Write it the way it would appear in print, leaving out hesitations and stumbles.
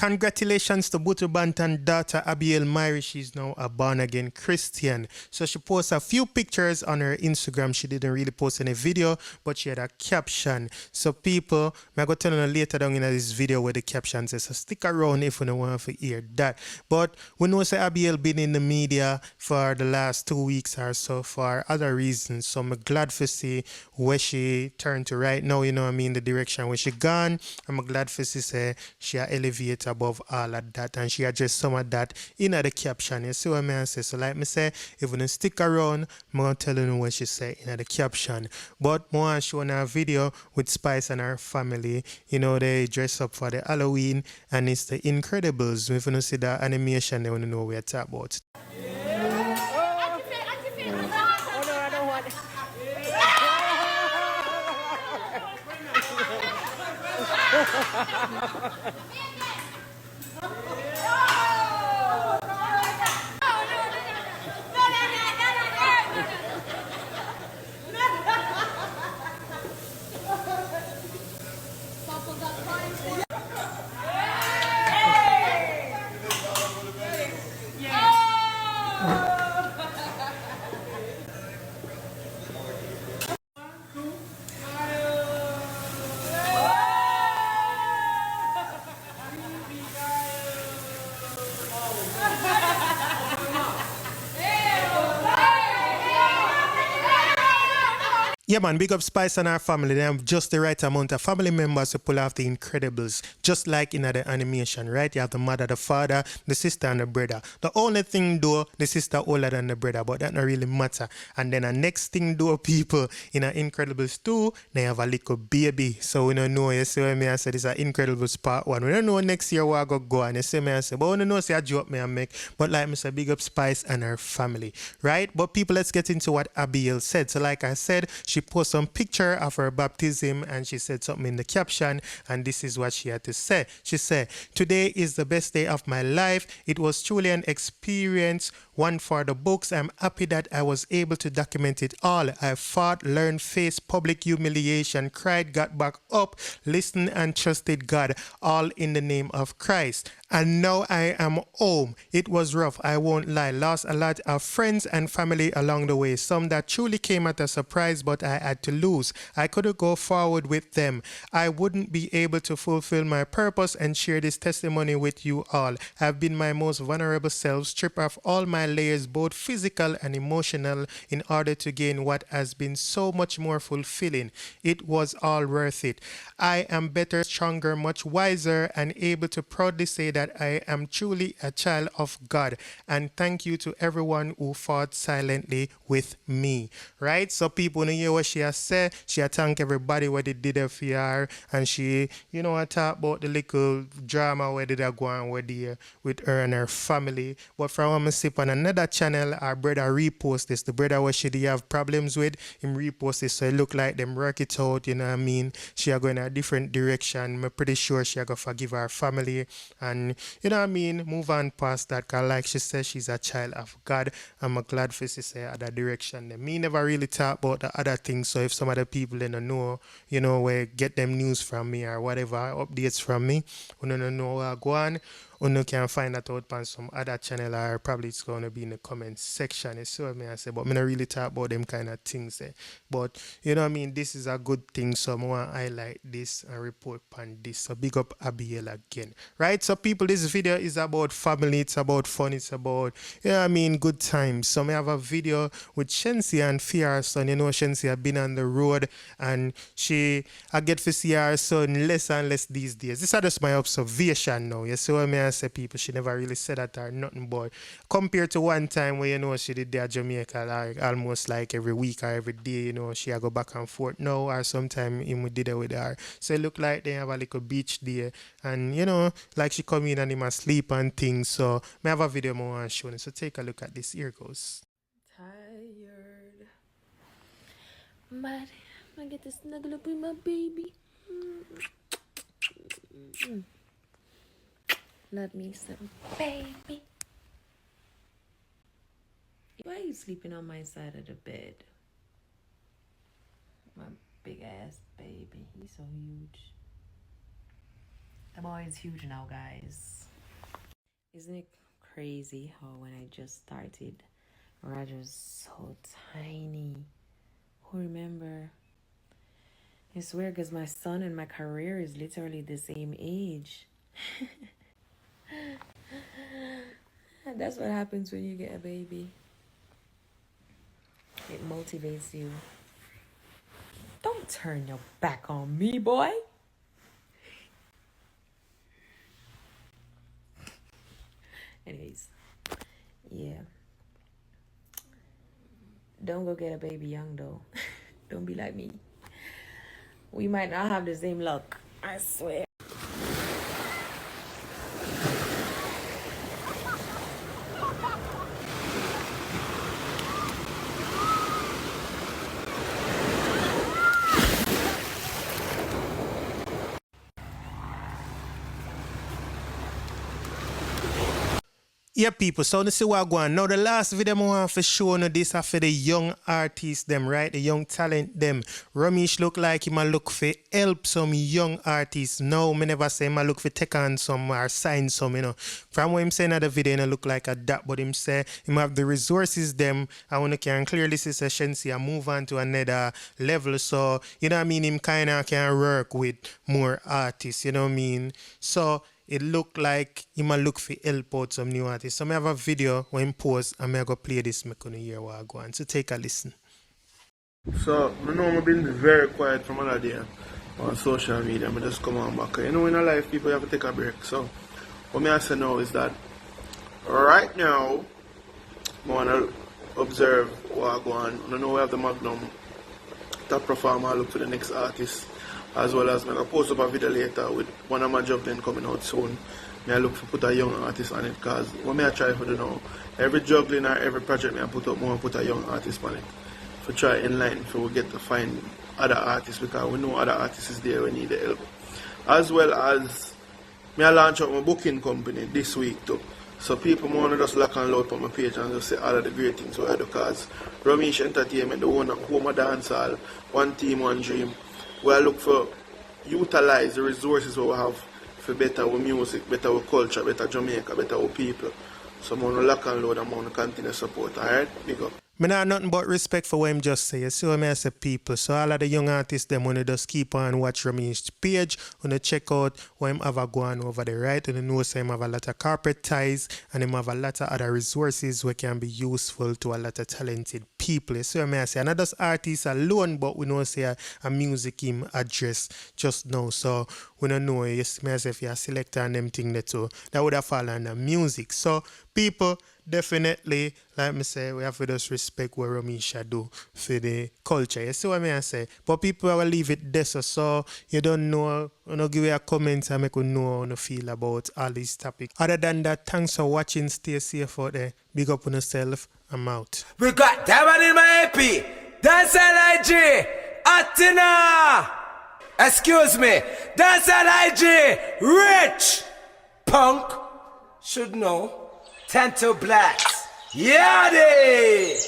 Congratulations to Buju Daughther Abihail Myri. She's now a born-again Christian. So she posted a few pictures on her Instagram. She didn't really post any video, but she had a caption. So people, I'm going to tell you later down in this video where the caption says, so stick around if you don't want to hear that. But we know that Abihail been in the media for the last 2 weeks or so for other reasons. So I'm glad to see where she turned to right now, the direction where she gone. I'm glad to see say she elevate above all of that, and she addressed some of that in the caption. You see what I say? So like me say, if you don't stick around, I'm going to tell you what she say in the caption. But I want to show a video with Spice and her family. They dress up for the Halloween, and it's the Incredibles. If you don't see that animation, they want to know what we're talking about. Yeah, man, big up Spice and her family. They have just the right amount of family members to pull off the Incredibles. Just like in the animation, right? You have the mother, the father, the sister, and the brother. The only thing, though, the sister older than the brother, but that not really matter. And then the next thing, though, people, in the Incredibles 2, they have a little baby. So we don't know, you see what I say, this is Incredibles part 1. We don't know next year what I go and you see me, I say, but we don't know, say, I joke me and make. But like I said, big up Spice and her family, right? But people, let's get into what Abihail said. So like I said, she posted some picture of her baptism and she said something in the caption, and this is what she had to say. She said, "Today is the best day of my life. It was truly an experience, one for the books. I'm happy that I was able to document it all. I fought, learned, faced public humiliation, cried, got back up, listened and trusted God, all in the name of Christ. And now I am home. It was rough, I won't lie. Lost a lot of friends and family along the way. Some that truly came at a surprise, but I had to lose. I couldn't go forward with them. I wouldn't be able to fulfill my purpose and share this testimony with you all. I've been my most vulnerable self, stripped off all my layers, both physical and emotional, in order to gain what has been so much more fulfilling. It was all worth it. I am better, stronger, much wiser, and able to proudly say that I am truly a child of God. And thank you to everyone who fought silently with me." Right? So people know hear what she has said. She has thank everybody what they did for her. And she, I talk about the little drama where did I go on with her and her family. But from what I see on another channel, our brother repost this. The brother what she did have problems with, him repost this. So it look like them work it out, you know what I mean? She are going in a different direction. I'm pretty sure she are going to forgive her family. And you know what I mean, move on past that, because like she says, she's a child of God. I'm glad for she say other direction. Me never really talk about the other things, so if some other people don't know, where get them news from me or whatever, updates from me, we don't know what go on, you can find that out on some other channel, or probably it's going to be in the comment section. You see what I say? But I don't really talk about them kind of things. But you know what I mean, this is a good thing, so I want to highlight this and report on this. So big up Abihail again. Right? So people, this video is about family, it's about fun, it's about, good times. So I have a video with Shensi and Fia's son. Shensi have been on the road, and I get to see her son less and less these days. This is just my observation now. You see what I say, people? She never really said that or nothing, boy. Compared to one time where, she did there Jamaica like almost like every week or every day, she go back and forth now, or sometime we did it with her. So it look like they have a little beach there, and like she come in and him asleep and things. So I have a video more and showing. So take a look at this. Here goes. Tired, but I get to snuggle up with my baby. Love me some baby. Why are you sleeping on my side of the bed? My big ass baby. He's so huge. The boy is huge now, guys. Isn't it crazy how when I just started, Roger's so tiny? Who remember? I swear, because my son and my career is literally the same age. That's what happens when you get a baby. It motivates you. Don't turn your back on me, boy. Anyways, yeah. Don't go get a baby young, though. Don't be like me. We might not have the same luck. I swear. Yeah, people, so this is what I go on. Now, the last video I want to show you this are for the young artists, them, right? The young talent, them. Romeich look like he might look for help some young artists. No, me never say he look for take on some or sign some, you know. From what him saying in the video, he look like a that, but him say he have the resources, them. I want to can clearly see session, see and move on to another level. So, you know what I mean? Him kind of can work with more artists, you know what I mean? So, it look like he might look for help out some new artists. So I have a video when he post and I go play this, I couldn't hear what I go on. So take a listen. So I know I've been very quiet from another day on social media. I just come on back. You know, in a life people have to take a break. So what I say now is that right now I want to observe what I go on. I know we have the Magnum top performer. I look for the next artist. As well as I'm going to post up a video later with one of my jobs then coming out soon. I look for put a young artist on it because what I try for the now, every juggling or every project I put up, I put a young artist on it. For try in line for we get to find other artists because we know other artists is there we need the help. As well as I launch out my booking company this week too. So people want to just lock and load on my page and just say all of the great things we do because Romeich Entertainment, the owner of Home of Dancehall, one team, one dream. We look for utilize the resources we have for better with music, better with culture, better Jamaica, better with people. So I'm going to lock and load and I'm going to continue support. Alright? Big up. I have nothing but respect for what him just say. You see what I say, people. So all of the young artists, them want to just keep on watch Romeich's page, want to check out what him have going over there, right? And you know so him have a lot of corporate ties and him have a lot of other resources which can be useful to a lot of talented people. You see what I say? And not just artists alone, but we know say a music him address just now. So we don't know, you see me as if you're a selector and them thing that too. That would have fallen under music. So people, definitely, like me say, we have to just respect what Romeich do for the culture. You see what I say? But people will leave it there, so you don't know, you know, give you a comment and make you know how you feel about all these topics. Other than that, thanks for watching. Stay safe out there. Big up on yourself. I'm out. We got that one in my AP. Dancehall IG. Atina. Excuse me. Dancehall IG. Rich. Punk. Should know. 10 to blacks. Yeah, they.